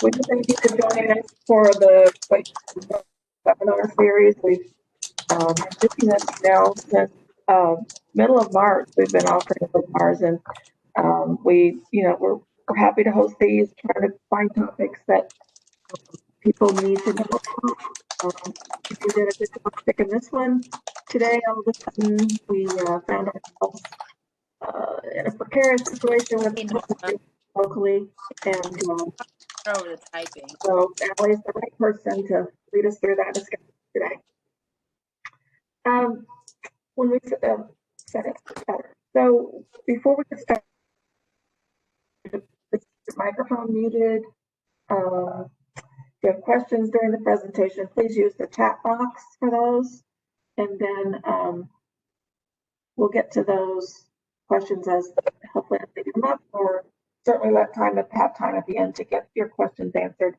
We just thank you for joining us for the webinar series. We've been doing this now since middle of March. We've been offering webinars, and we're happy to host these, trying to find topics that people need to know about. You did a good job picking this one. Today, all of a sudden, we found ourselves in a precarious situation with locally, and over the typing. so Allie is the right person to lead us through that discussion today. When we set it better. So before we get started, the microphone muted. If you have questions during the presentation, please use the chat box for those, and then we'll get to those questions as hopefully as they come up, or certainly have time at the end to get your questions answered.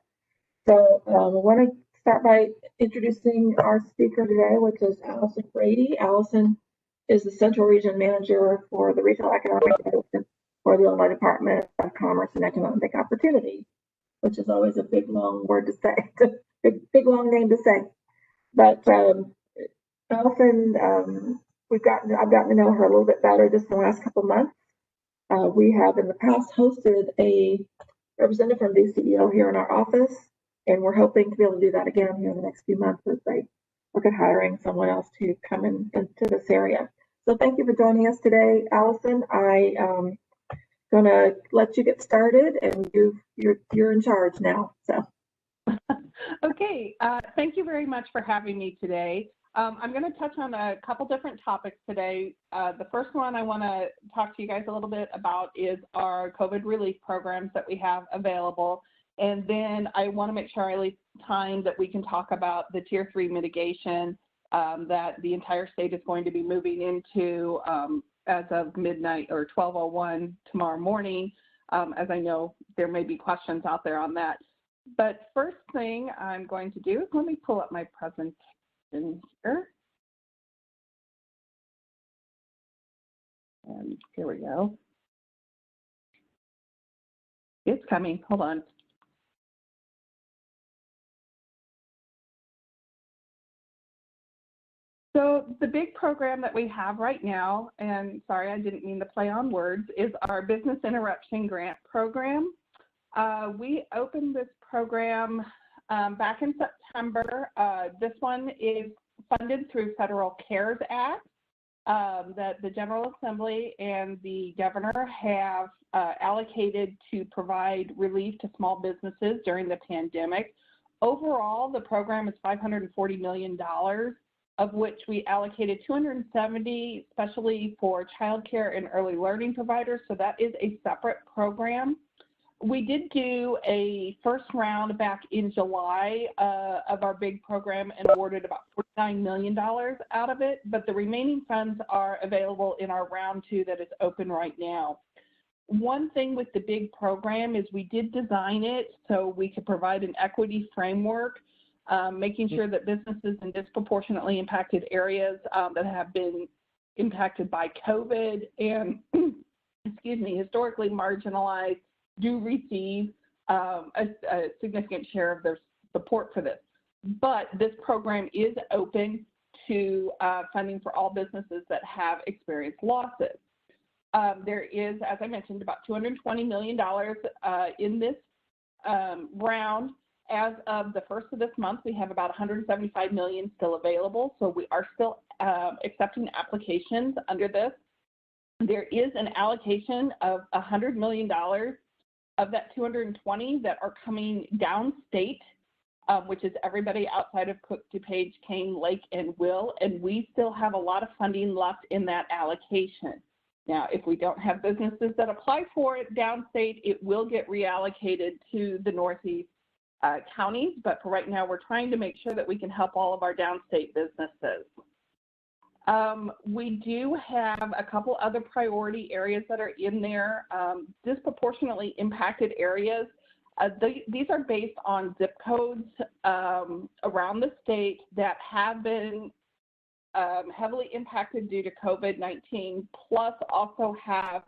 So I want to start by introducing our speaker today, which is Alyson Grady. Alyson is the Central Region Manager for the Regional Economic Development for the Illinois Department of Commerce and Economic Opportunity, which is always a big, long word to say, big, long name to say. But Alyson, I've gotten to know her a little bit better just in the last couple months. We have in the past hosted a representative from DCEO here in our office, and we're hoping to be able to do that again here in the next few months as they look at hiring someone else to come into this area. So thank you for joining us today, Alyson. I'm gonna let you get started, and you're in charge now. So. Okay, thank you very much for having me today. I'm going to touch on a couple different topics today. The first one I want to talk to you guys a little bit about is our COVID relief programs that we have available. And then I want to make sure I leave time that we can talk about the Tier 3 mitigation that the entire state is going to be moving into as of midnight or 12:01 tomorrow morning, as I know there may be questions out there on that. But first thing I'm going to do is let me pull up my presentation here. And here we go. It's coming, hold on. So the big program that we have right now, and sorry, I didn't mean to play on words, is our Business Interruption Grant Program. We opened this program back in September. This one is funded through Federal CARES Act that the General Assembly and the Governor have allocated to provide relief to small businesses during the pandemic. Overall, the program is $540 million, of which we allocated $270 especially for childcare and early learning providers, so that is a separate program. We did do a first round back in July of our big program and awarded about $49 million out of it, but the remaining funds are available in our round 2 that is open right now. One thing with the big program is we did design it so we could provide an equity framework, making sure that businesses in disproportionately impacted areas that have been impacted by COVID and, historically marginalized do receive a significant share of their support for this. But this program is open to funding for all businesses that have experienced losses. There is, as I mentioned, about $220 million in this round. As of the first of this month, we have about $175 million still available, so we are still accepting applications under this. There is an allocation of $100 million of that 220 that are coming downstate, which is everybody outside of Cook, DuPage, Kane, Lake, and Will, and we still have a lot of funding left in that allocation. Now, if we don't have businesses that apply for it downstate, it will get reallocated to the Northeast counties, but for right now, we're trying to make sure that we can help all of our downstate businesses. We do have a couple other priority areas that are in there, disproportionately impacted areas. These are based on zip codes around the state that have been heavily impacted due to COVID-19, plus also have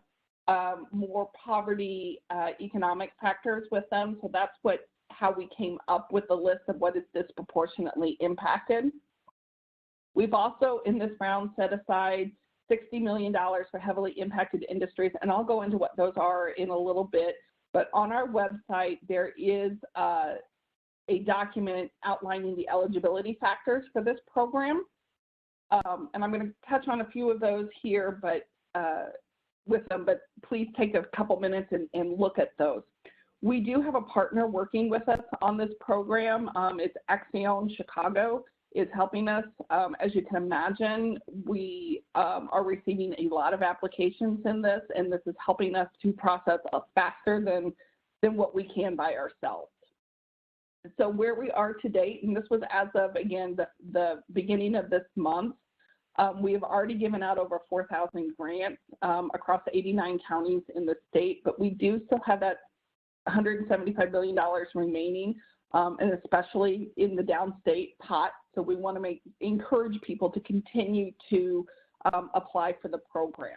more poverty economic factors with them. So that's how we came up with the list of what is disproportionately impacted. We've also, in this round, set aside $60 million for heavily impacted industries, and I'll go into what those are in a little bit. But on our website, there is a document outlining the eligibility factors for this program. And I'm going to touch on a few of those here, but please take a couple minutes and look at those. We do have a partner working with us on this program. It's Axion Chicago is helping us. As you can imagine, we are receiving a lot of applications in this, and this is helping us to process faster than what we can by ourselves. So where we are to date, and this was as of, again, the beginning of this month, we have already given out over 4,000 grants across 89 counties in the state, but we do still have that $175 billion remaining, and especially in the downstate pot. So we want to encourage people to continue to apply for the program.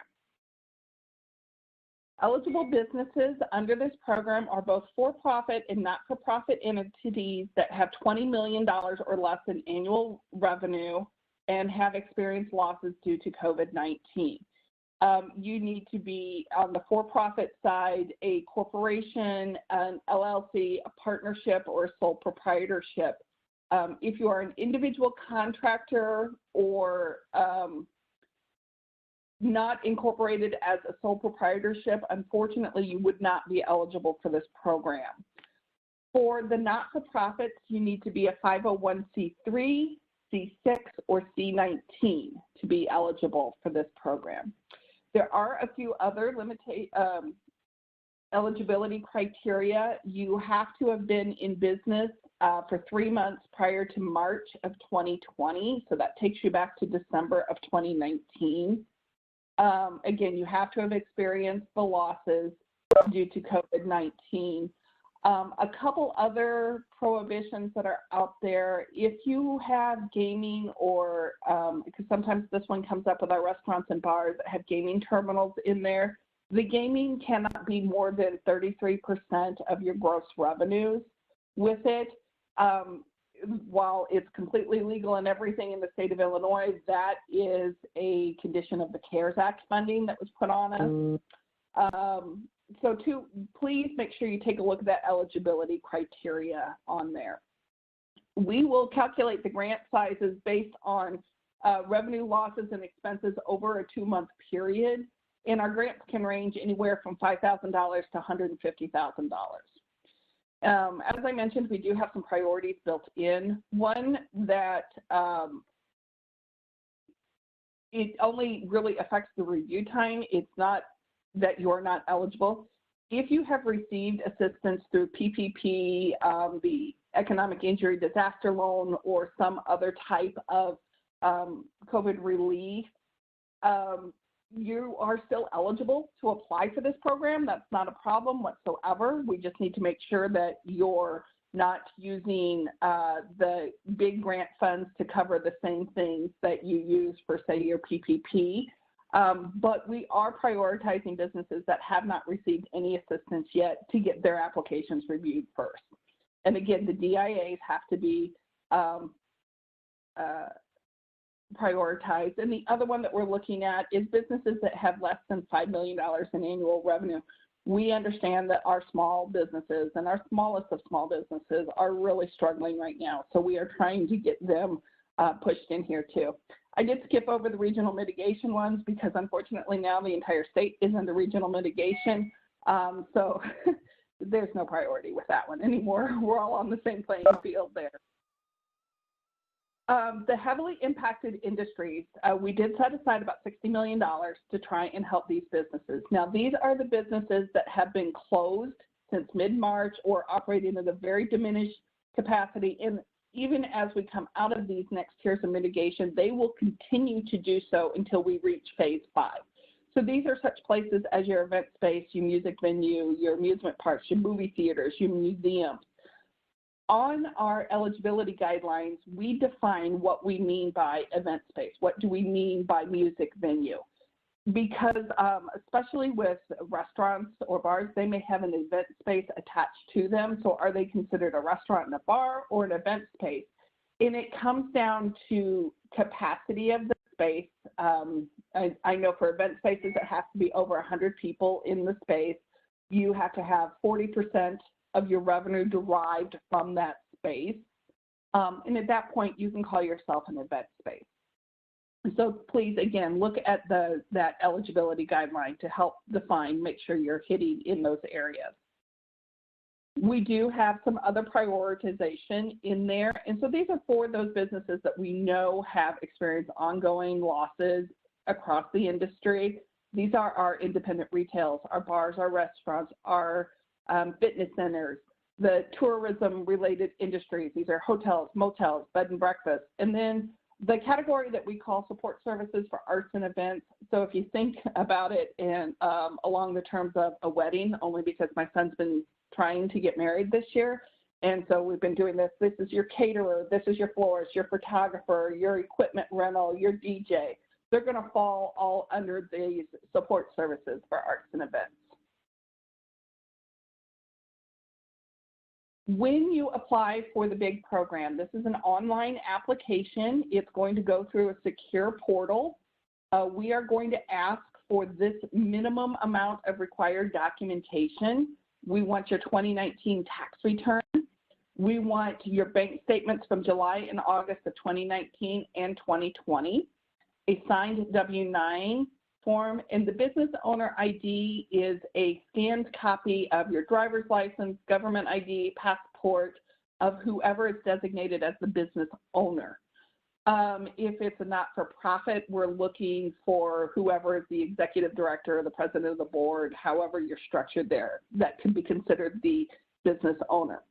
Eligible businesses under this program are both for-profit and not-for-profit entities that have $20 million or less in annual revenue and have experienced losses due to COVID-19. You need to be on the for-profit side, a corporation, an LLC, a partnership, or a sole proprietorship. If you are an individual contractor or not incorporated as a sole proprietorship, unfortunately, you would not be eligible for this program. For the not-for-profits, you need to be a 501c3, C6, or C19 to be eligible for this program. There are a few other eligibility criteria. You have to have been in business for 3 months prior to March of 2020, so that takes you back to December of 2019. Again, you have to have experienced the losses due to COVID-19. A couple other prohibitions that are out there, if you have gaming or, because sometimes this one comes up with our restaurants and bars that have gaming terminals in there, the gaming cannot be more than 33% of your gross revenues with it. While it's completely legal and everything in the state of Illinois, that is a condition of the CARES Act funding that was put on us. So please make sure you take a look at that eligibility criteria on there. We will calculate the grant sizes based on revenue losses and expenses over a 2-month period, and our grants can range anywhere from $5,000 to $150,000. As I mentioned, we do have some priorities built in. One that it only really affects the review time. It's not that you're not eligible. If you have received assistance through PPP, the Economic Injury Disaster Loan, or some other type of COVID relief, you are still eligible to apply for this program. That's not a problem whatsoever. We just need to make sure that you're not using the big grant funds to cover the same things that you use for, say, your PPP. But we are prioritizing businesses that have not received any assistance yet to get their applications reviewed first. And again, the DIAs have to be prioritized. And the other one that we're looking at is businesses that have less than $5 million in annual revenue. We understand that our small businesses and our smallest of small businesses are really struggling right now. So we are trying to get them pushed in here too. I did skip over the regional mitigation ones because unfortunately now the entire state is under regional mitigation. So there's no priority with that one anymore. We're all on the same playing field there. The heavily impacted industries, we did set aside about $60 million to try and help these businesses. Now, these are the businesses that have been closed since mid-March or operating at a very diminished capacity. And even as we come out of these next tiers of mitigation, they will continue to do so until we reach phase 5. So these are such places as your event space, your music venue, your amusement parks, your movie theaters, your museums. On our eligibility guidelines, we define what we mean by event space. What do we mean by music venue? because especially with restaurants or bars, they may have an event space attached to them. So are they considered a restaurant and a bar or an event space? And it comes down to capacity of the space. I know for event spaces, it has to be over 100 people in the space. You have to have 40% of your revenue derived from that space. And at that point, you can call yourself an event space. So please, again, look at that eligibility guideline to help define, make sure you're hitting in those areas. We do have some other prioritization in there. And so these are for those businesses that we know have experienced ongoing losses across the industry. These are our independent retails, our bars, our restaurants, our fitness centers, the tourism-related industries. These are hotels, motels, bed and breakfast. And then the category that we call support services for arts and events. So if you think about it and along the terms of a wedding, only because my son's been trying to get married this year, and so we've been doing this. This is your caterer, this is your florist, your photographer, your equipment rental, your DJ. They're going to fall all under these support services for arts and events. When you apply for the BIG program, this is an online application. It's going to go through a secure portal. We are going to ask for this minimum amount of required documentation. We want your 2019 tax return. We want your bank statements from July and August of 2019 and 2020, a signed W-9 form, and the business owner ID is a scanned copy of your driver's license, government ID, passport of whoever is designated as the business owner. If it's a not-for-profit, we're looking for whoever is the executive director or the president of the board, however you're structured there, that can be considered the business owner.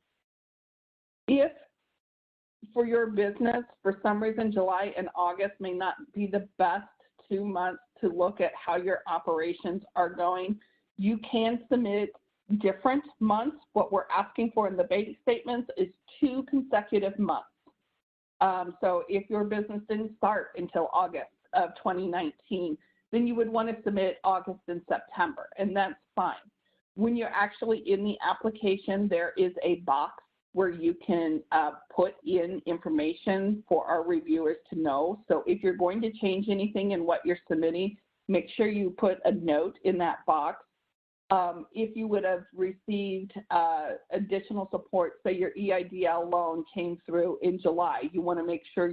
If for your business, for some reason, July and August may not be the best 2 months to look at how your operations are going, you can submit different months. What we're asking for in the bank statements is 2 consecutive months. So if your business didn't start until August of 2019, then you would want to submit August and September, and that's fine. When you're actually in the application, there is a box where you can put in information for our reviewers to know. So if you're going to change anything in what you're submitting, make sure you put a note in that box. If you would have received additional support, say your EIDL loan came through in July, you want to make sure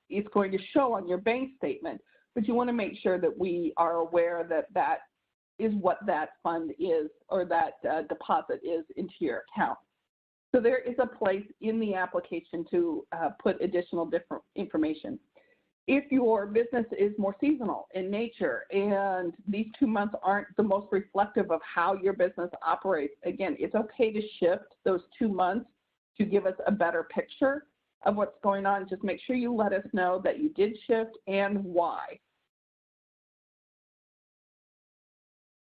it's going to show on your bank statement, but you want to make sure that we are aware that that is what that fund is, or that deposit is into your account. So there is a place in the application to put additional different information. If your business is more seasonal in nature and these 2 months aren't the most reflective of how your business operates, again, it's okay to shift those 2 months to give us a better picture of what's going on. Just make sure you let us know that you did shift and why.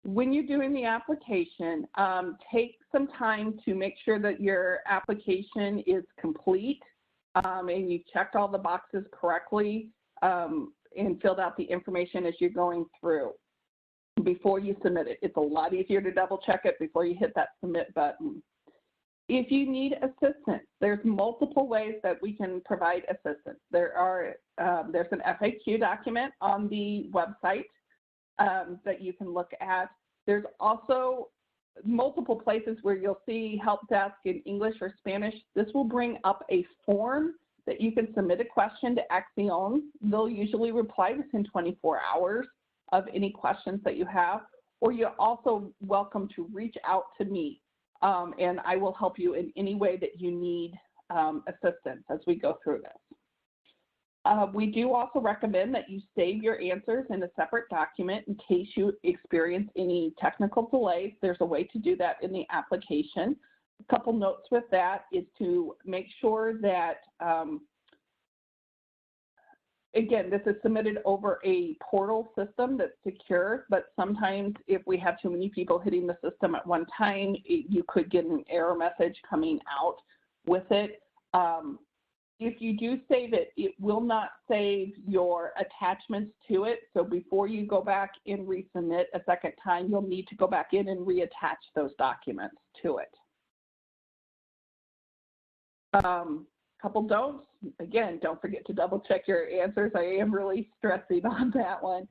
When you're doing the application, take some time to make sure that your application is complete and you've checked all the boxes correctly and filled out the information as you're going through before you submit it. It's a lot easier to double check it before you hit that submit button. If you need assistance, there's multiple ways that we can provide assistance. There's an FAQ document on the website that you can look at. There's also multiple places where you'll see help desk in English or Spanish. This will bring up a form that you can submit a question to Axion. They'll usually reply within 24 hours of any questions that you have, or you're also welcome to reach out to me, and I will help you in any way that you need assistance as we go through this. We do also recommend that you save your answers in a separate document in case you experience any technical delays. There's a way to do that in the application. A couple notes with that is to make sure that, again, this is submitted over a portal system that's secure, but sometimes if we have too many people hitting the system at one time, you could get an error message coming out with it. if you do save it, it will not save your attachments to it. So before you go back and resubmit a second time, you'll need to go back in and reattach those documents to it. Couple don'ts. Again, don't forget to double check your answers. I am really stressing on that one.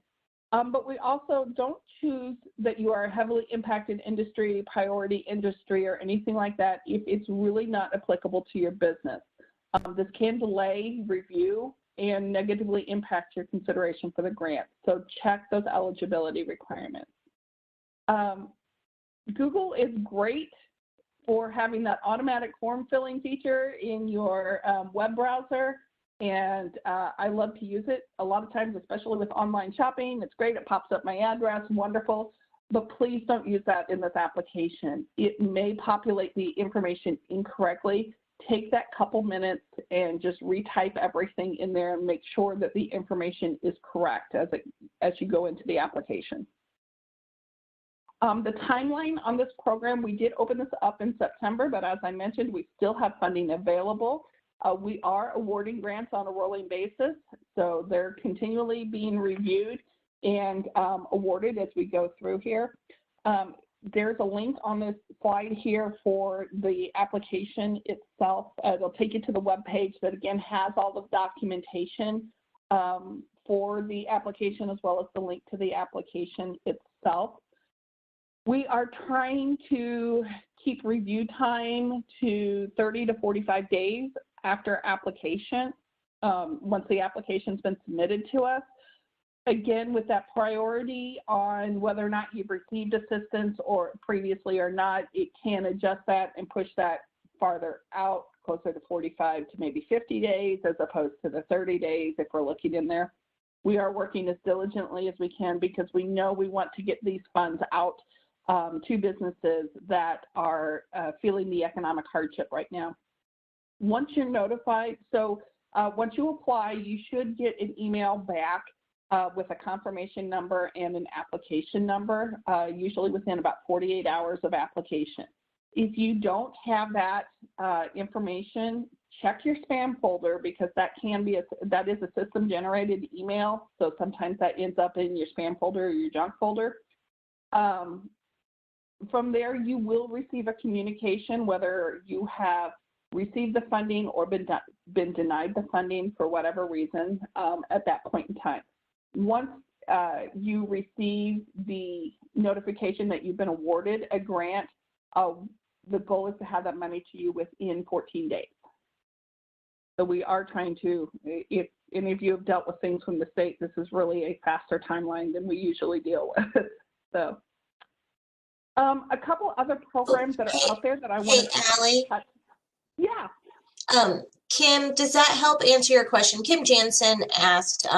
But we also don't choose that you are a heavily impacted industry, priority industry, or anything like that if it's really not applicable to your business. This can delay review and negatively impact your consideration for the grant. So check those eligibility requirements. Google is great for having that automatic form filling feature in your web browser. And I love to use it a lot of times, especially with online shopping. It's great. It pops up my address. Wonderful. But please don't use that in this application. It may populate the information incorrectly. Take that couple minutes and just retype everything in there and make sure that the information is correct as you go into the application. The timeline on this program, we did open this up in September, but as I mentioned, we still have funding available. We are awarding grants on a rolling basis, so they're continually being reviewed and awarded as we go through here. There's a link on this slide here for the application itself. It'll take you to the web page that again has all the documentation for the application as well as the link to the application itself. We are trying to keep review time to 30 to 45 days after application, once the application's been submitted to us. Again, with that priority on whether or not you've received assistance or previously or not, it can adjust that and push that farther out, closer to 45 to maybe 50 days as opposed to the 30 days if we're looking in there. We are working as diligently as we can because we know we want to get these funds out to businesses that are feeling the economic hardship right now. Once you're notified, so once you apply, you should get an email back with a confirmation number and an application number, usually within about 48 hours of application. If you don't have that information, check your spam folder because that is a system-generated email, so sometimes that ends up in your spam folder or your junk folder. From there, you will receive a communication whether you have received the funding or been denied the funding for whatever reason at that point in time. Once you receive the notification that you've been awarded a grant, the goal is to have that money to you within 14 days. So we are trying to, if any of you have dealt with things from the state, this is really a faster timeline than we usually deal with. So a couple other programs that are out there that I want to Allie? touch. Yeah. Kim, does that help answer your question? Kim Jansen asked,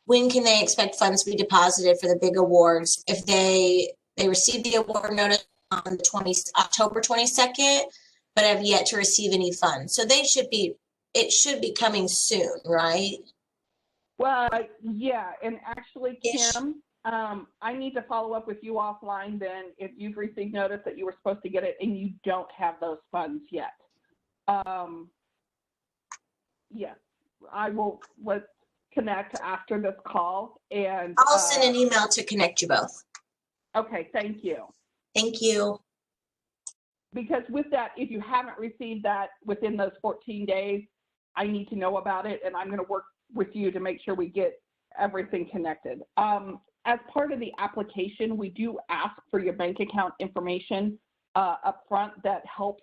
when can they expect funds to be deposited for the big awards if they received the award notice on the October 22nd, but have yet to receive any funds? So it should be coming soon, right? Well, yeah, and actually, Kim, I need to follow up with you offline then if you've received notice that you were supposed to get it and you don't have those funds yet. Yes, I will, let's connect after this call and I'll send an email to connect you both. Okay, thank you. Thank you. Because with that, if you haven't received that within those 14 days, I need to know about it and I'm going to work with you to make sure we get everything connected. As part of the application, we do ask for your bank account information up front that helps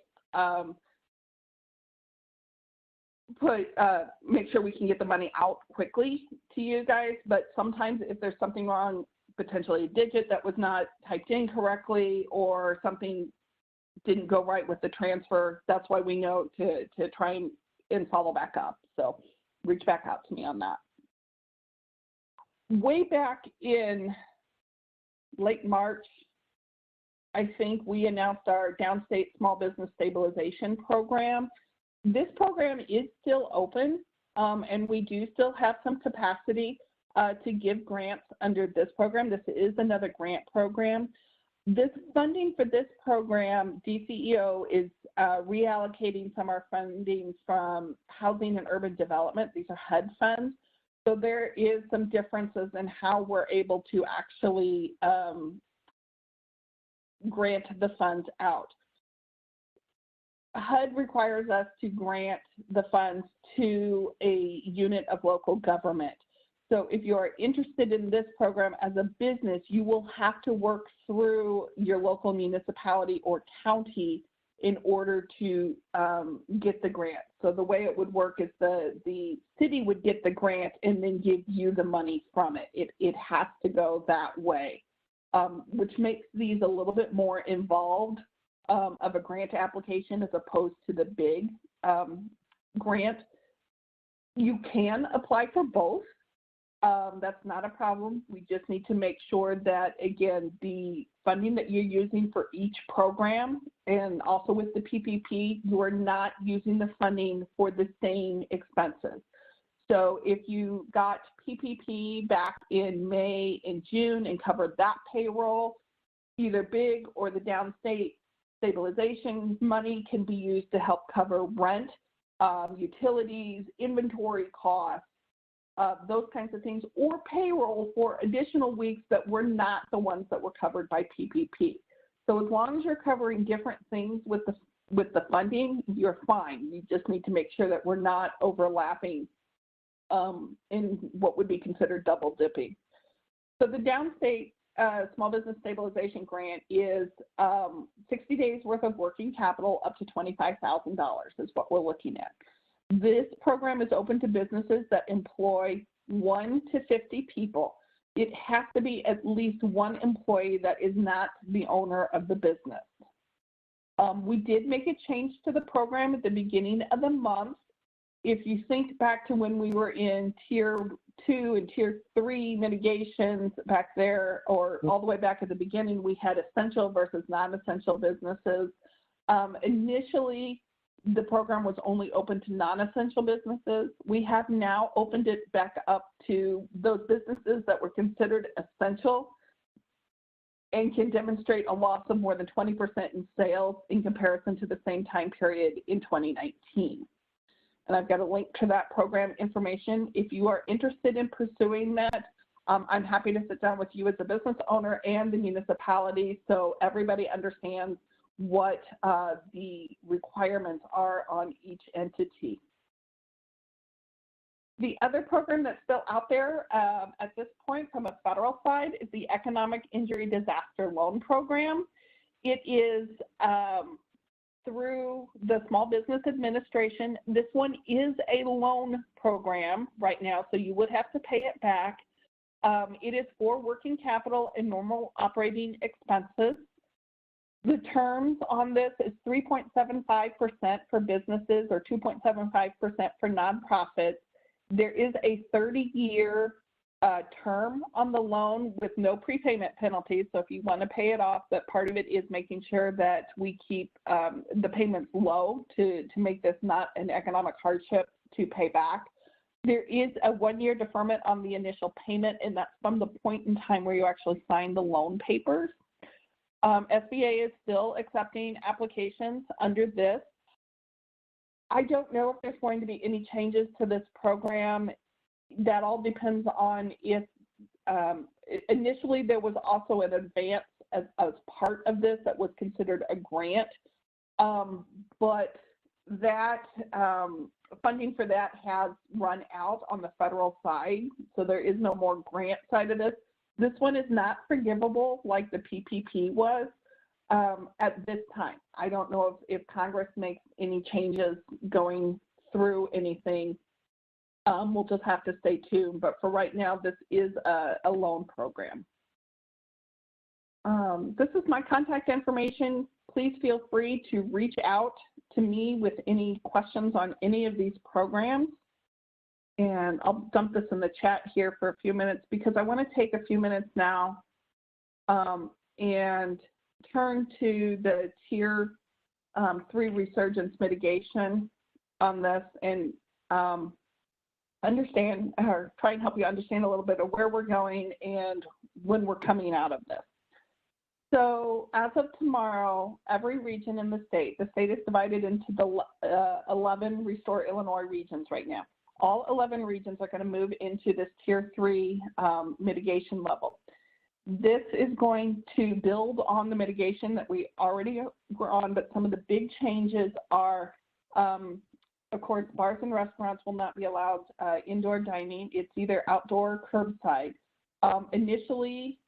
make sure we can get the money out quickly to you guys. But sometimes if there's something wrong, potentially a digit that was not typed in correctly or something didn't go right with the transfer, that's why we know to try and follow back up. So reach back out to me on that. Way back in late March, I think we announced our Downstate Small Business Stabilization Program. This program is still open, and we do still have some capacity to give grants under this program. This is another grant program. This funding for this program, DCEO is reallocating some of our funding from housing and urban development. These are HUD funds. So there is some differences in how we're able to actually grant the funds out. HUD requires us to grant the funds to a unit of local government. So if you are interested in this program as a business, you will have to work through your local municipality or county in order to get the grant. So the way it would work is the city would get the grant and then give you the money from it. It has to go that way, which makes these a little bit more involved of a grant application as opposed to the big grant. You can apply for both. That's not a problem. We just need to make sure that, again, the funding that you're using for each program and also with the PPP, you are not using the funding for the same expenses. So if you got PPP back in May and June and covered that payroll, either big or the downstate stabilization money can be used to help cover rent, utilities, inventory costs, those kinds of things, or payroll for additional weeks that were not the ones that were covered by PPP. So as long as you're covering different things with the funding, you're fine. You just need to make sure that we're not overlapping in what would be considered double dipping. So the downstate Small Business Stabilization Grant is 60 days worth of working capital up to $25,000 is what we're looking at. This program is open to businesses that employ 1 to 50 people. It has to be at least one employee that is not the owner of the business. We did make a change to the program at the beginning of the month. If you think back to when we were in Tier 2 and Tier 3 mitigations back there, or all the way back at the beginning, we had essential versus non-essential businesses. Initially, the program was only open to non-essential businesses. We have now opened it back up to those businesses that were considered essential and can demonstrate a loss of more than 20% in sales in comparison to the same time period in 2019. And I've got a link to that program information. If you are interested in pursuing that, I'm happy to sit down with you as a business owner and the municipality so everybody understands what the requirements are on each entity. The other program that's still out there at this point from a federal side is the Economic Injury Disaster Loan Program. It is through the Small Business Administration. This one is a loan program right now, so you would have to pay it back. It is for working capital and normal operating expenses. The terms on this is 3.75% for businesses or 2.75% for nonprofits. There is a 30-year term on the loan with no prepayment penalties. So if you want to pay it off, but part of it is making sure that we keep the payments low to make this not an economic hardship to pay back. There is a 1-year deferment on the initial payment, and that's from the point in time where you actually sign the loan papers. SBA is still accepting applications under this. I don't know if there's going to be any changes to this program. That all depends on if initially there was also an advance as part of this that was considered a grant, but that funding for that has run out on the federal side, so there is no more grant side of this. This one is not forgivable like the PPP was at this time. I don't know if Congress makes any changes going through anything. We'll just have to stay tuned. But for right now, this is a loan program. This is my contact information. Please feel free to reach out to me with any questions on any of these programs. And I'll dump this in the chat here for a few minutes because I want to take a few minutes now and turn to the Tier 3 Resurgence mitigation on this and understand or try and help you understand a little bit of where we're going and when we're coming out of this. So as of tomorrow, every region in the state is divided into the 11 Restore Illinois regions right now. All 11 regions are going to move into this Tier 3 mitigation level. This is going to build on the mitigation that we already were on, but some of the big changes are, of course, bars and restaurants will not be allowed indoor dining. It's either outdoor or curbside. Initially,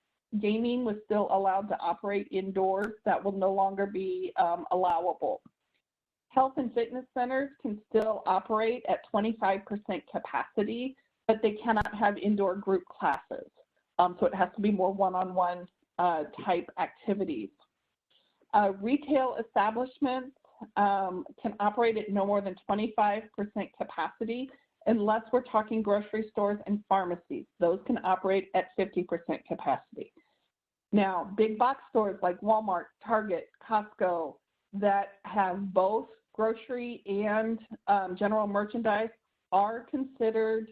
gaming was still allowed to operate indoors. That will no longer be allowable. Health and fitness centers can still operate at 25% capacity, but they cannot have indoor group classes. So it has to be more one-on-one type activities. Retail establishments can operate at no more than 25% capacity, unless we're talking grocery stores and pharmacies. Those can operate at 50% capacity. Now, big box stores like Walmart, Target, Costco that have both grocery and general merchandise are considered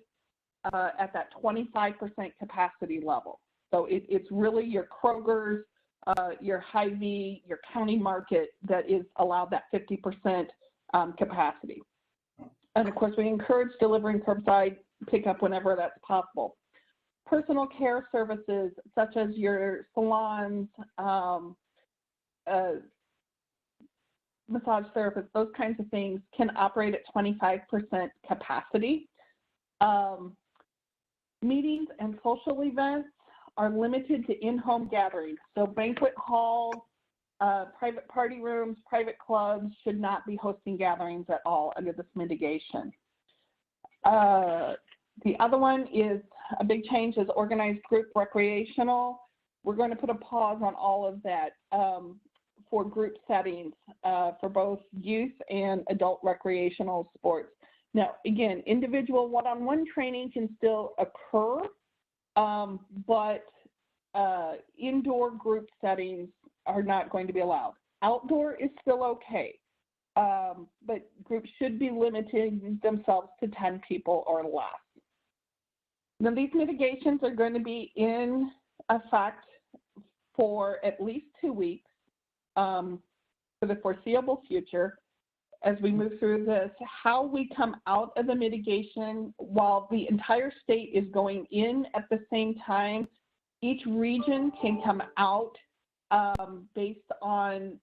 at that 25% capacity level. So it's really your Kroger's, your Hy-Vee, your county market that is allowed that 50% capacity. And of course, we encourage delivering curbside pickup whenever that's possible. Personal care services such as your salons, massage therapists, those kinds of things can operate at 25% capacity. Meetings and social events are limited to in-home gatherings. So banquet halls, private party rooms, private clubs should not be hosting gatherings at all under this mitigation. The other one is a big change is organized group recreational. We're going to put a pause on all of that for group settings for both youth and adult recreational sports. Now, again, individual one-on-one training can still occur, but indoor group settings are not going to be allowed. Outdoor is still okay, but groups should be limiting themselves to 10 people or less. Now, these mitigations are going to be in effect for at least 2 weeks for the foreseeable future. As we move through this, how we come out of the mitigation while the entire state is going in at the same time, each region can come out based on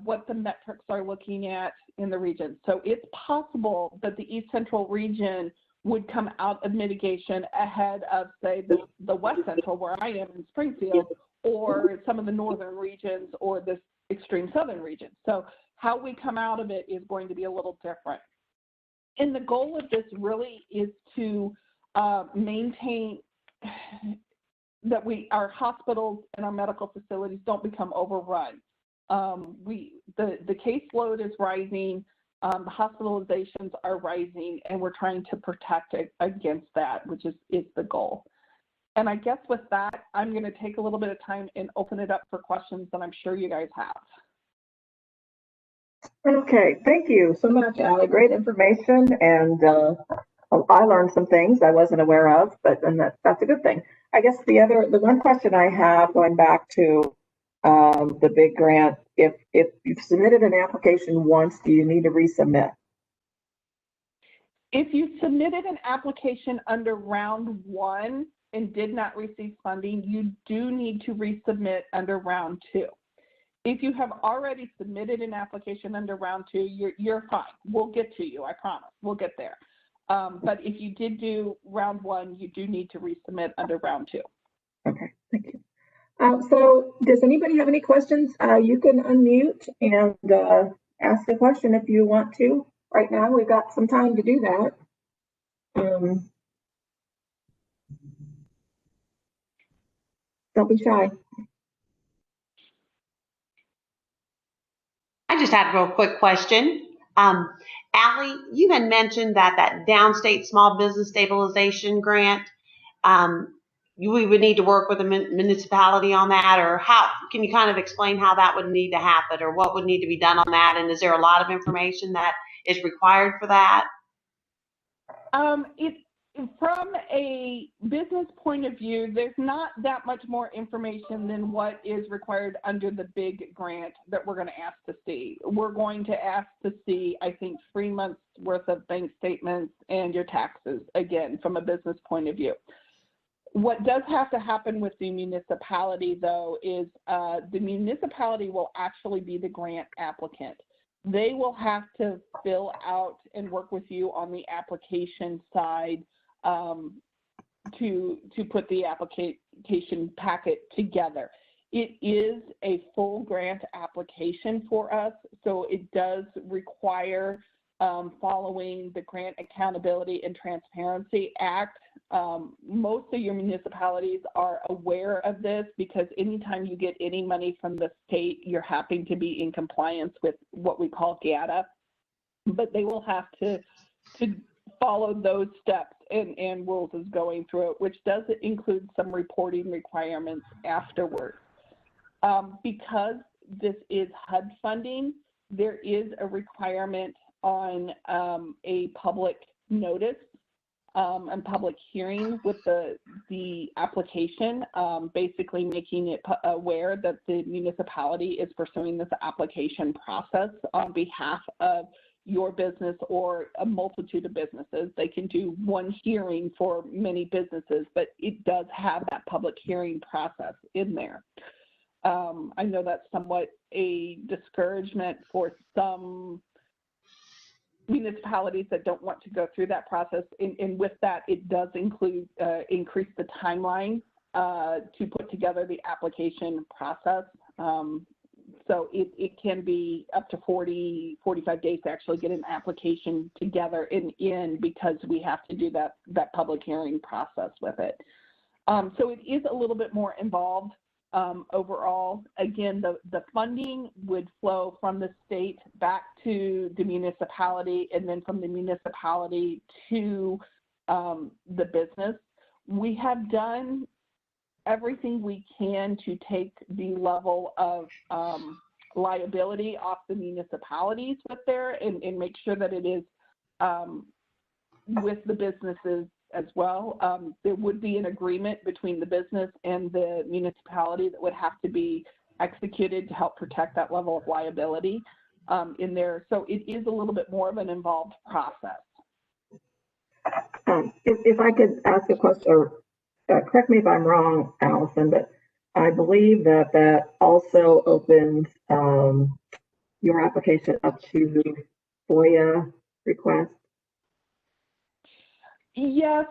what the metrics are looking at in the region. So it's possible that the East Central region would come out of mitigation ahead of, say, the West Central, where I am in Springfield, or some of the northern regions or the extreme southern region. So how we come out of it is going to be a little different. And the goal of this really is to maintain that our hospitals and our medical facilities don't become overrun. The caseload is rising, the hospitalizations are rising, and we're trying to protect against that, which is the goal. And I guess with that, I'm going to take a little bit of time and open it up for questions that I'm sure you guys have. Okay, thank you so much, Allie. Great information, and I learned some things I wasn't aware of, and that's a good thing. I guess the one question I have, going back to the big grant, if you've submitted an application once, do you need to resubmit? If you submitted an application under round 1 and did not receive funding, you do need to resubmit under round 2. If you have already submitted an application under round 2, you're fine. We'll get to you, I promise. We'll get there. But if you did do round 1, you do need to resubmit under round 2. Okay, thank you. So does anybody have any questions? You can unmute and ask a question if you want to. Right now, we've got some time to do that. Don't be shy. I just had a real quick question. Allie, you had mentioned that Downstate Small Business Stabilization Grant, we would need to work with the municipality on that, or how, can you kind of explain how that would need to happen, or what would need to be done on that? And is there a lot of information that is required for that? From a business point of view, there's not that much more information than what is required under the big grant that we're going to ask to see. We're going to ask to see, I think, 3 months worth of bank statements and your taxes, again, from a business point of view. What does have to happen with the municipality, though, is the municipality will actually be the grant applicant. They will have to fill out and work with you on the application side to put the application packet together. It is a full grant application for us, so it does require following the Grant Accountability and Transparency Act. Most of your municipalities are aware of this because anytime you get any money from the state, you're having to be in compliance with what we call GATA, but they will have to follow those steps and rules as going through it, which does include some reporting requirements afterwards. Because this is HUD funding, there is a requirement on a public notice and public hearing with the application, basically making it aware that the municipality is pursuing this application process on behalf of your business or a multitude of businesses. They can do one hearing for many businesses, but it does have that public hearing process in there. I know that's somewhat a discouragement for some municipalities that don't want to go through that process, and with that, it does include increase the timeline to put together the application process. So it can be up to 40, 45 days to actually get an application together and in because we have to do that public hearing process with it. So it is a little bit more involved overall. Again, the funding would flow from the state back to the municipality and then from the municipality to the business. We have done everything we can to take the level of liability off the municipalities with there and make sure that it is with the businesses as well. There would be an agreement between the business and the municipality that would have to be executed to help protect that level of liability in there. So it is a little bit more of an involved process. If I could ask a question, or correct me if I'm wrong, Alyson, but I believe that also opens your application up to FOIA requests. Yes.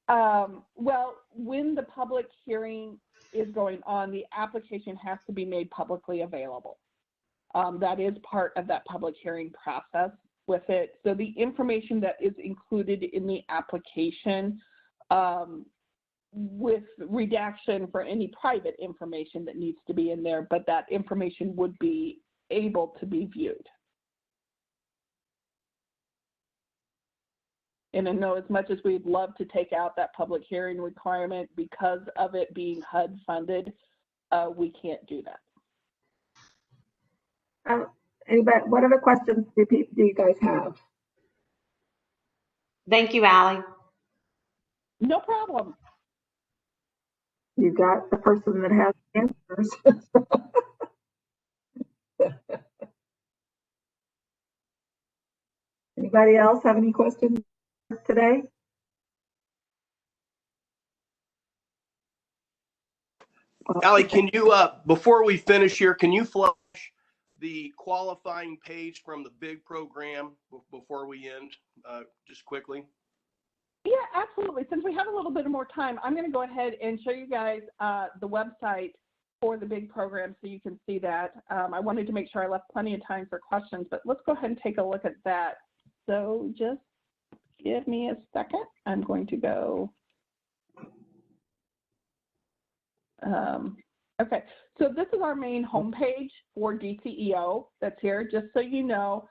Well, when the public hearing is going on, the application has to be made publicly available. That is part of that public hearing process with it. So the information that is included in the application with redaction for any private information that needs to be in there, but that information would be able to be viewed. And I know as much as we'd love to take out that public hearing requirement, because of it being HUD funded, we can't do that. Anybody, what other questions do you guys have? Thank you, Allie. No problem. You got the person that has answers. Anybody else have any questions today? Allie, can you, before we finish here, can you flash the qualifying page from the big program before we end, just quickly? Yeah, absolutely. Since we have a little bit more time, I'm going to go ahead and show you guys the website for the big program so you can see that. I wanted to make sure I left plenty of time for questions, but let's go ahead and take a look at that. So just give me a second. I'm going to go. Okay, so this is our main homepage for DCEO that's here, just so you know.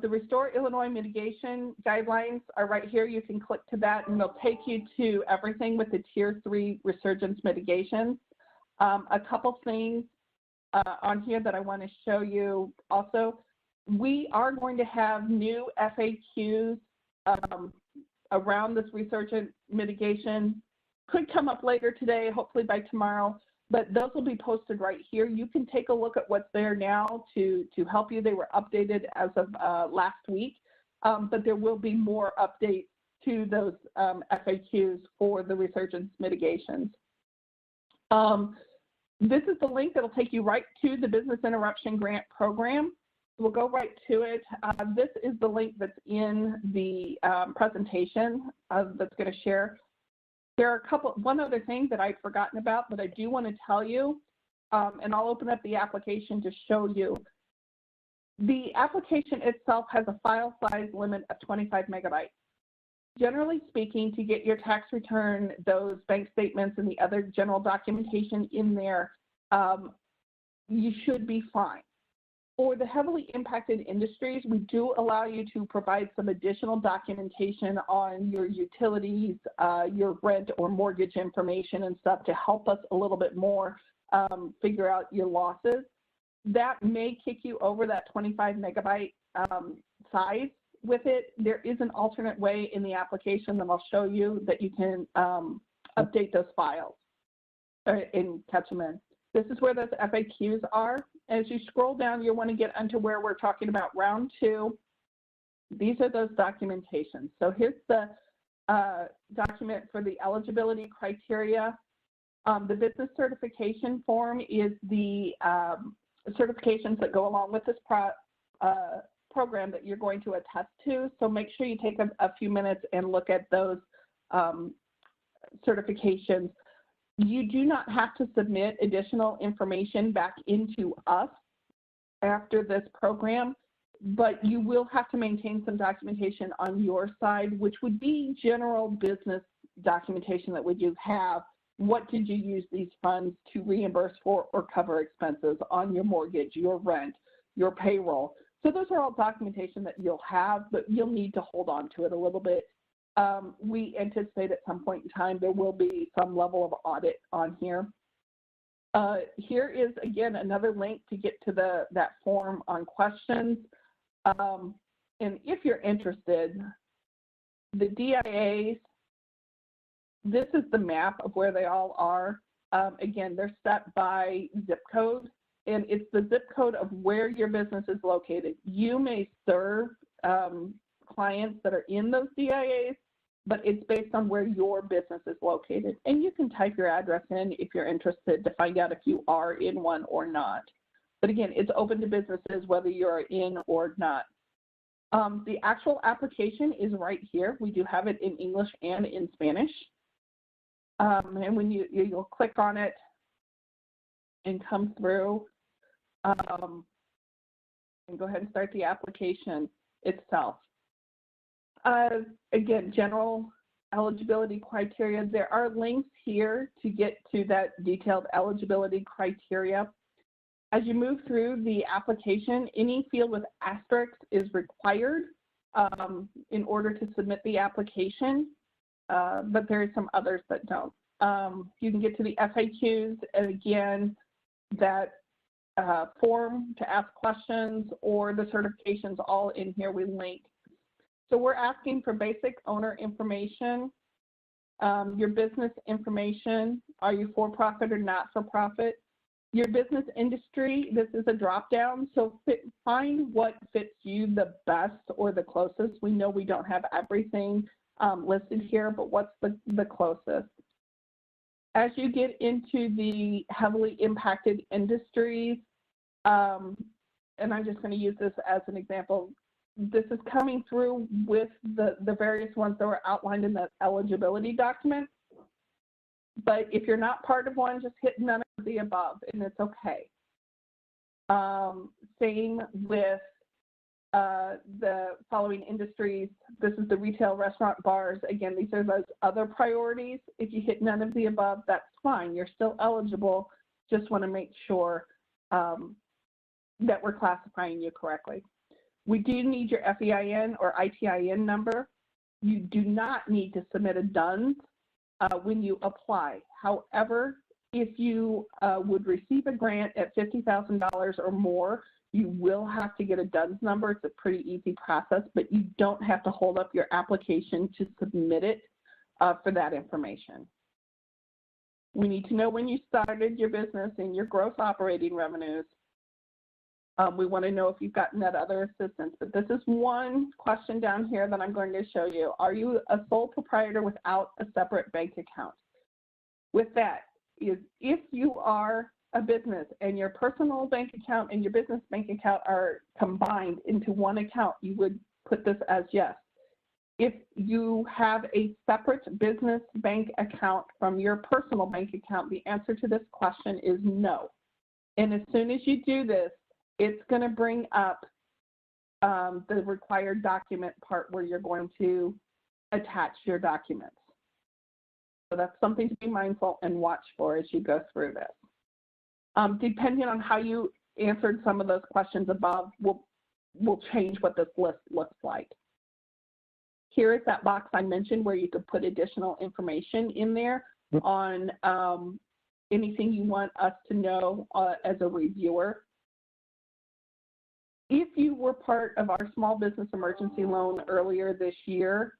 The Restore Illinois Mitigation Guidelines are right here. You can click to that and they'll take you to everything with the Tier 3 Resurgence mitigations. A couple things on here that I want to show you also. We are going to have new FAQs around this resurgent mitigation. Could come up later today, hopefully by tomorrow, but those will be posted right here. You can take a look at what's there now to help you. They were updated as of last week, but there will be more updates to those FAQs for the resurgence mitigations. This is the link that will take you right to the Business Interruption Grant Program. We'll go right to it. This is the link that's in the presentation that's going to share. There are one other thing that I'd forgotten about, but I do want to tell you, and I'll open up the application to show you. The application itself has a file size limit of 25 megabytes. Generally speaking, to get your tax return, those bank statements, and the other general documentation in there, you should be fine. For the heavily impacted industries, we do allow you to provide some additional documentation on your utilities, your rent or mortgage information and stuff to help us a little bit more figure out your losses. That may kick you over that 25 megabyte size with it. There is an alternate way in the application that I'll show you that you can update those files and catch them in. This is where those FAQs are. As you scroll down, you'll want to get onto where we're talking about round 2. These are those documentations. So here's the document for the eligibility criteria. The business certification form is the certifications that go along with this program that you're going to attest to. So make sure you take a few minutes and look at those certifications. You do not have to submit additional information back into us after this program, but you will have to maintain some documentation on your side, which would be general business documentation that would you have. What did you use these funds to reimburse for or cover expenses on your mortgage, your rent, your payroll? So those are all documentation that you'll have, but you'll need to hold on to it a little bit. We anticipate at some point in time there will be some level of audit on here. Here is, again, another link to get to that form on questions. And if you're interested, the DIAs, this is the map of where they all are. Again, they're set by zip code, and it's the zip code of where your business is located. You may serve clients that are in those DIAs, but it's based on where your business is located. And you can type your address in if you're interested to find out if you are in one or not. But again, it's open to businesses whether you're in or not. The actual application is right here. We do have it in English and in Spanish. And when you'll click on it and come through, and go ahead and start the application itself. Again, general eligibility criteria. There are links here to get to that detailed eligibility criteria. As you move through the application, any field with asterisk is required in order to submit the application, but there are some others that don't. You can get to the FAQs, and again, that form to ask questions or the certifications all in here we link. So we're asking for basic owner information, your business information, are you for-profit or not for-profit, your business industry, this is a drop-down, so find what fits you the best or the closest. We know we don't have everything listed here, but what's the closest? As you get into the heavily impacted industries, and I'm just going to use this as an example, this is coming through with the various ones that were outlined in the eligibility document. But if you're not part of one, just hit none of the above, and it's okay. Same with the following industries. This is the retail, restaurant, bars. Again, these are those other priorities. If you hit none of the above, that's fine. You're still eligible. Just want to make sure that we're classifying you correctly. We do need your FEIN or ITIN number. You do not need to submit a DUNS when you apply. However, if you would receive a grant at $50,000 or more, You will have to get a DUNS number. It's a pretty easy process, but you don't have to hold up your application to submit it for that information. We need to know when you started your business and your gross operating revenues. We want to know if you've gotten that other assistance, but this is one question down here that I'm going to show you. Are you a sole proprietor without a separate bank account? With that, is if you are a business and your personal bank account and your business bank account are combined into one account, you would put this as yes. If you have a separate business bank account from your personal bank account, the answer to this question is no. And as soon as you do this, it's going to bring up the required document part where you're going to attach your documents. So that's something to be mindful and watch for as you go through this. Depending on how you answered some of those questions above, will change what this list looks like. Here is that box I mentioned where you could put additional information in there on anything you want us to know as a reviewer. If you were part of our small business emergency loan earlier this year,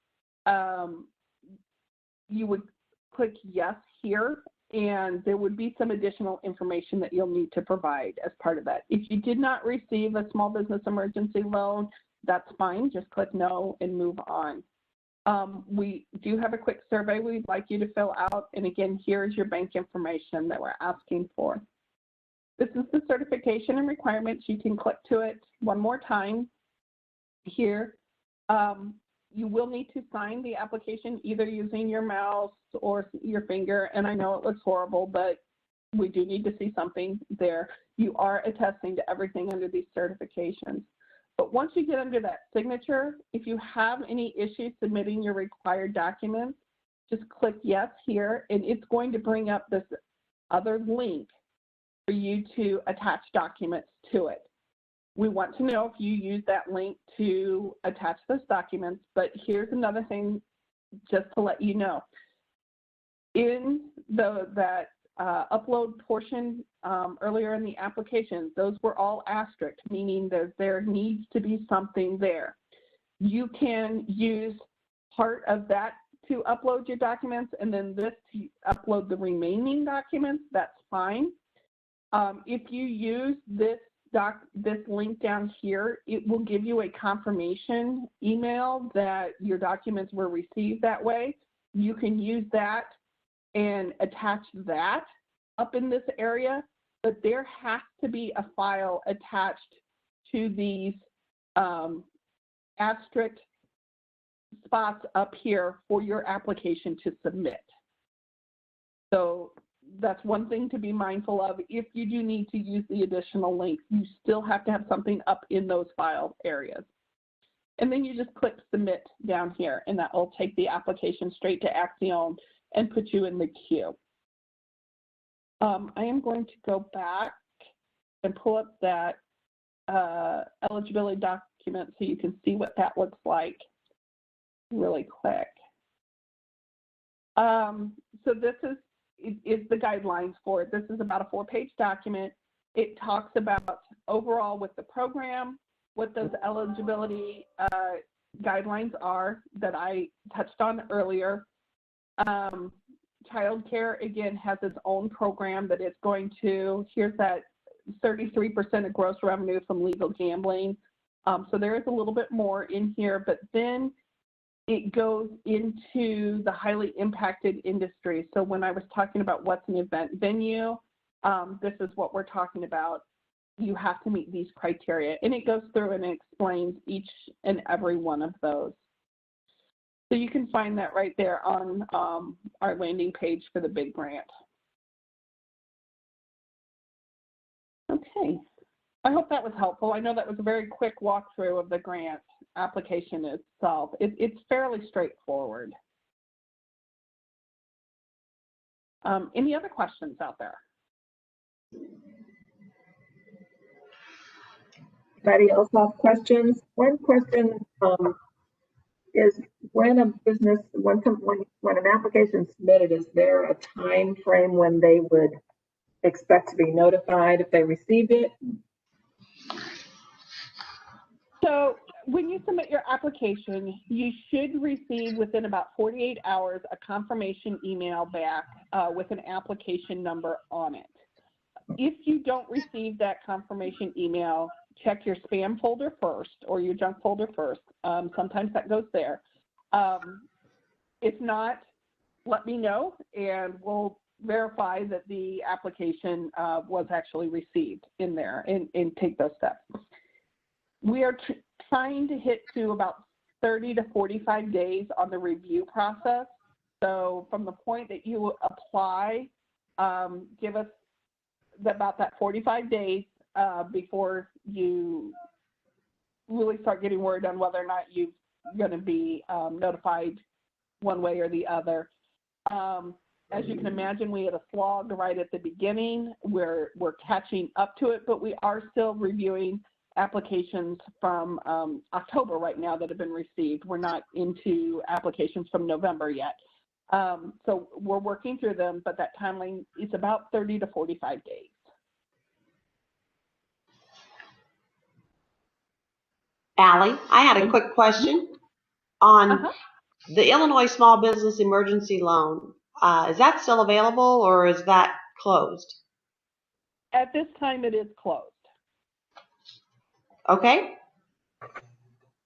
you would click yes here, and there would be some additional information that you'll need to provide as part of that. If you did not receive a small business emergency loan, that's fine. Just click no and move on. We do have a quick survey we'd like you to fill out. And again, here's your bank information that we're asking for. This is the certification and requirements. You can click to it one more time here. You will need to sign the application either using your mouse or your finger. And I know it looks horrible, but we do need to see something there. You are attesting to everything under these certifications. But once you get under that signature, if you have any issues submitting your required documents, just click yes here, and it's going to bring up this other link for you to attach documents to it. We want to know if you use that link to attach those documents, but here's another thing just to let you know. In that upload portion earlier in the application, those were all asterisk, meaning that there needs to be something there. You can use part of that to upload your documents and then this to upload the remaining documents, that's fine. If you use this link down here, it will give you a confirmation email that your documents were received that way. You can use that and attach that up in this area, but there has to be a file attached to these asterisk spots up here for your application to submit. So that's one thing to be mindful of. If you do need to use the additional links, you still have to have something up in those file areas. And then you just click submit down here, and that will take the application straight to Axiom and put you in the queue. I am going to go back and pull up that eligibility document so you can see what that looks like really quick. So this is the guidelines for it. This is about a 4-page document. It talks about overall with the program, what those eligibility guidelines are that I touched on earlier. Child care, again, has its own program that it's going to, here's that 33% of gross revenue from legal gambling. So there is a little bit more in here, but then it goes into the highly impacted industry. So when I was talking about what's an event venue, this is what we're talking about. You have to meet these criteria. And it goes through and explains each and every one of those. So you can find that right there on our landing page for the big grant. Okay, I hope that was helpful. I know that was a very quick walkthrough of the grant application itself. It's fairly straightforward. Any other questions out there? Anybody else have questions? One question is when a business, when an application is submitted, is there a time frame when they would expect to be notified if they received it? So when you submit your application, you should receive within about 48 hours a confirmation email back with an application number on it. If you don't receive that confirmation email, check your spam folder first or your junk folder first. Sometimes that goes there. If not, let me know and we'll verify that the application was actually received in there and take those steps. We are trying to hit to about 30 to 45 days on the review process. So from the point that you apply, give us about that 45 days before you really start getting word on whether or not you're going to be notified one way or the other. As you can imagine, we had a slog right at the beginning. We're catching up to it, but we are still reviewing applications from October right now that have been received. We're not into applications from November yet. So we're working through them, but that timeline is about 30 to 45 days. Allie, I had a quick question on the Illinois Small Business Emergency Loan. Is that still available or is that closed? At this time, it is closed. Okay.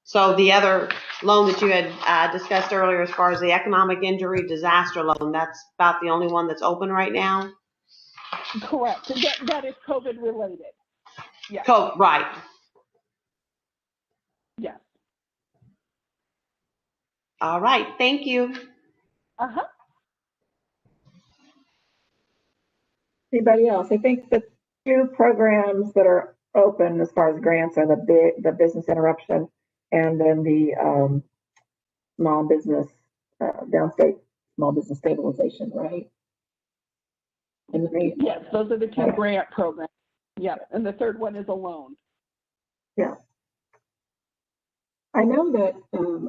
So the other loan that you had discussed earlier as far as the economic injury disaster loan, that's about the only one that's open right now? Correct. That is COVID related. Yes. Right. Yes. All right. Thank you. Anybody else? I think the two programs that are open as far as grants are the business interruption and then the small business downstate small business stabilization, right? And yes, those are the two grant programs. Yeah, and the third one is a loan. Yeah. I know that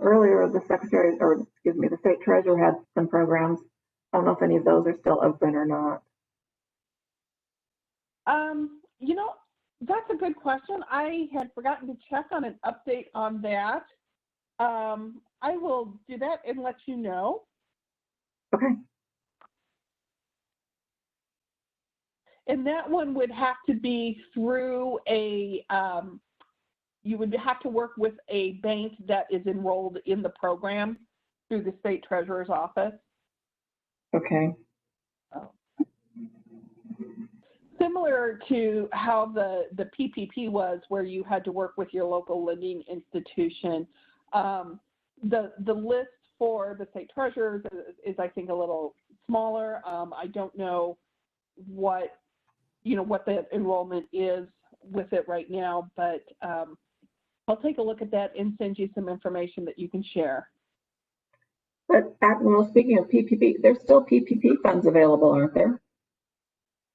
earlier the secretary, or excuse me, the state treasurer had some programs. I don't know if any of those are still open or not. You know, that's a good question. I had forgotten to check on an update on that. I will do that and let you know. Okay. And that one would have to be through a, you would have to work with a bank that is enrolled in the program through the state treasurer's office. Okay. Similar to how the PPP was, where you had to work with your local lending institution. The list for the state treasurers is I think, a little smaller. I don't know what the enrollment is with it right now, but I'll take a look at that and send you some information that you can share. But well, speaking of PPP, there's still PPP funds available, aren't there?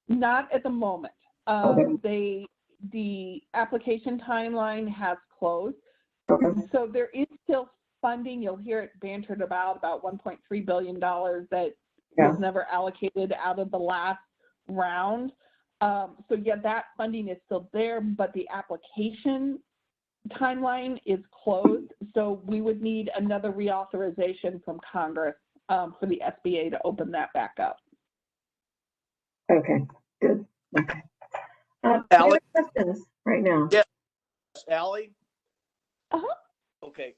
Not at the moment. The application timeline has closed. Okay. So there is still funding. You'll hear it bantered about $1.3 billion that was never allocated out of the last round. So yeah, that funding is still there, but the application timeline is closed. So we would need another reauthorization from Congress for the SBA to open that back up. Okay, good. Okay. Allie? Any questions right now? Yes, Allie? Okay.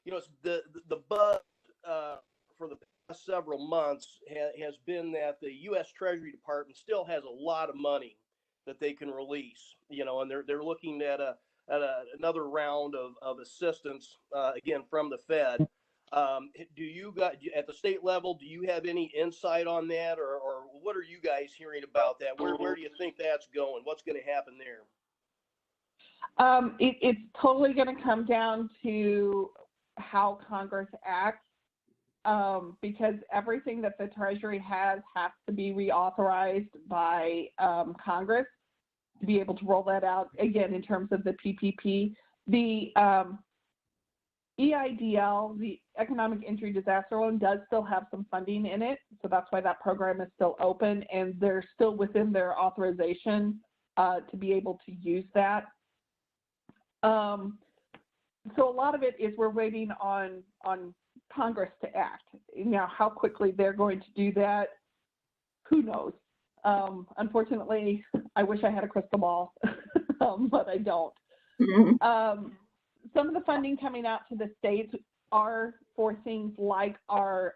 It's the buzz for the past several months has been that the U.S. Treasury Department still has a lot of money that they can release, and they're looking at another round of assistance, again, from the Fed. Do you guys, at the state level, do you have any insight on that, or what are you guys hearing about that? Where do you think that's going? What's going to happen there? It's totally going to come down to how Congress acts, because everything that the Treasury has to be reauthorized by Congress to be able to roll that out, again, in terms of the PPP. The EIDL, the Economic Injury Disaster Loan, does still have some funding in it, so that's why that program is still open, and they're still within their authorization to be able to use that. So a lot of it is we're waiting on Congress to act. Now, how quickly they're going to do that, who knows? Unfortunately, I wish I had a crystal ball, but I don't. Some of the funding coming out to the states are for things like our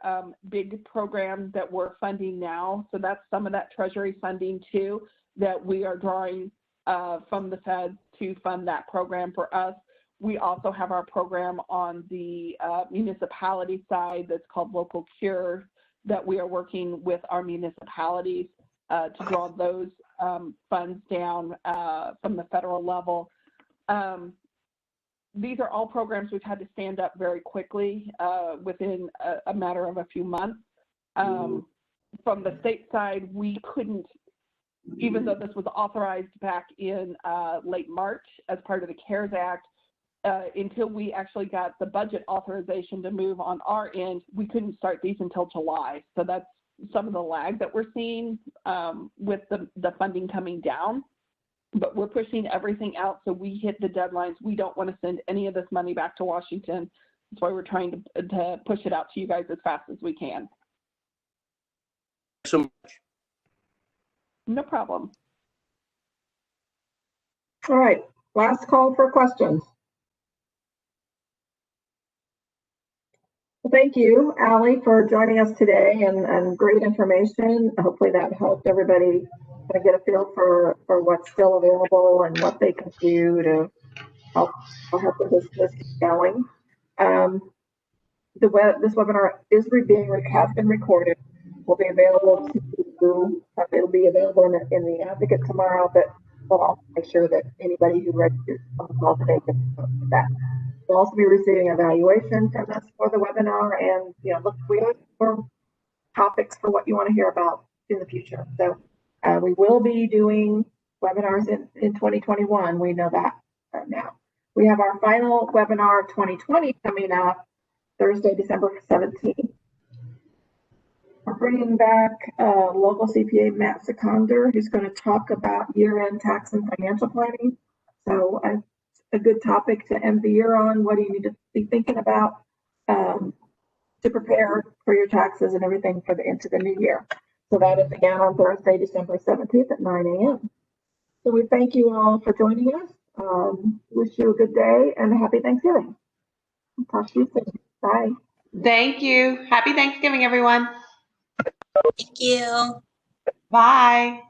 big program that we're funding now. So that's some of that Treasury funding too that we are drawing from the feds to fund that program for us. We also have our program on the municipality side that's called Local Cure that we are working with our municipalities to draw those funds down from the federal level. These are all programs we've had to stand up very quickly within a matter of a few months. From the state side, we couldn't, even though this was authorized back in late March as part of the CARES Act, until we actually got the budget authorization to move on our end, we couldn't start these until July. So that's some of the lag that we're seeing with the funding coming down. But we're pushing everything out so we hit the deadlines. We don't want to send any of this money back to Washington. That's why we're trying to push it out to you guys as fast as we can. So much. No problem. All right, last call for questions. Well, thank you, Allie, for joining us today and great information. Hopefully that helped everybody kind of get a feel for what's still available and what they can do to help the business keep going. This webinar has been recorded. Will be available to it'll be available in the Advocate tomorrow, but we'll also make sure that anybody who registers on the call today gets that. We'll also be receiving evaluation from us for the webinar, and look for topics for what you want to hear about in the future. So we will be doing webinars in 2021. We know that now. We have our final webinar of 2020 coming up Thursday, December 17th. We're bringing back local CPA Matt Seconder, who's going to talk about year-end tax and financial planning. So a good topic to end the year on. What do you need to be thinking about to prepare for your taxes and everything for into the new year? So that is again on Thursday, December 17th at 9 a.m. So we thank you all for joining us. Wish you a good day and a happy Thanksgiving. I'll talk to you soon. Bye. Thank you. Happy Thanksgiving, everyone. Thank you. Bye.